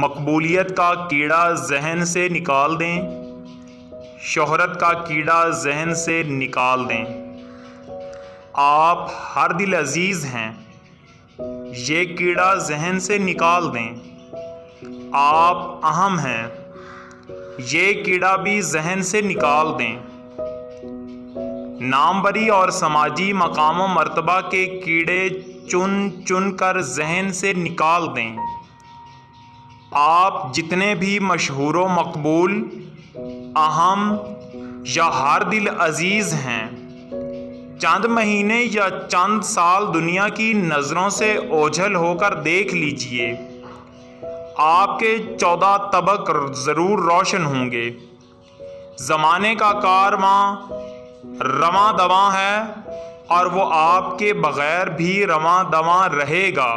مقبولیت کا کیڑا ذہن سے نکال دیں، شہرت کا کیڑا ذہن سے نکال دیں۔ آپ ہر دل عزیز ہیں، یہ کیڑا ذہن سے نکال دیں۔ آپ اہم ہیں، یہ کیڑا بھی ذہن سے نکال دیں۔ ناموری اور سماجی مقام و مرتبہ کے کیڑے چن چن کر ذہن سے نکال دیں۔ آپ جتنے بھی مشہور و مقبول، اہم یا ہر دل عزیز ہیں، چند مہینے یا چند سال دنیا کی نظروں سے اوجھل ہو کر دیکھ لیجئے، آپ کے 14 طبق ضرور روشن ہوں گے۔ زمانے کا کارواں رواں دواں ہے اور وہ آپ کے بغیر بھی رواں دواں رہے گا۔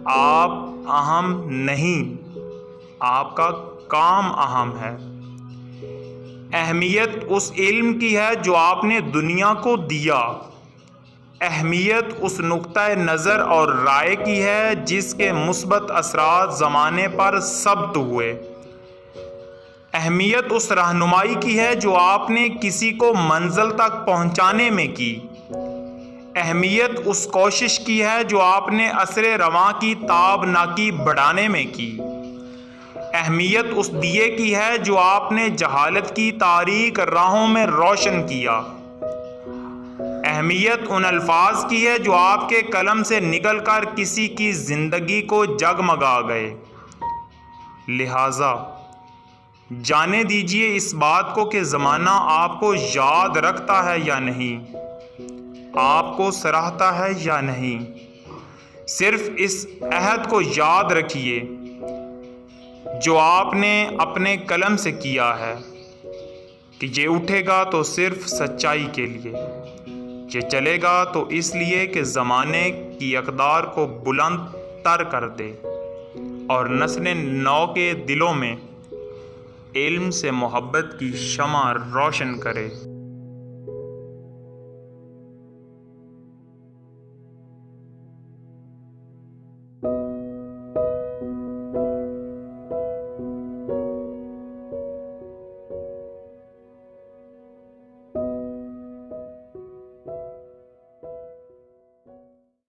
آپ اہم نہیں، آپ کا کام اہم ہے۔ اہمیت اس علم کی ہے جو آپ نے دنیا کو دیا۔ اہمیت اس نقطۂ نظر اور رائے کی ہے جس کے مثبت اثرات زمانے پر ثبت ہوئے۔ اہمیت اس رہنمائی کی ہے جو آپ نے کسی کو منزل تک پہنچانے میں کی۔ اہمیت اس کوشش کی ہے جو آپ نے عصر رواں کی تابناکی بڑھانے میں کی۔ اہمیت اس دیے کی ہے جو آپ نے جہالت کی تاریک راہوں میں روشن کیا۔ اہمیت ان الفاظ کی ہے جو آپ کے قلم سے نکل کر کسی کی زندگی کو جگمگا گئے۔ لہٰذا جانے دیجئے اس بات کو کہ زمانہ آپ کو یاد رکھتا ہے یا نہیں، آپ کو سراہتا ہے یا نہیں۔ صرف اس عہد کو یاد رکھیے جو آپ نے اپنے قلم سے کیا ہے کہ یہ اٹھے گا تو صرف سچائی کے لیے، یہ چلے گا تو اس لیے کہ زمانے کی اقدار کو بلند تر کر دے اور نسل نو کے دلوں میں علم سے محبت کی شمع روشن کرے۔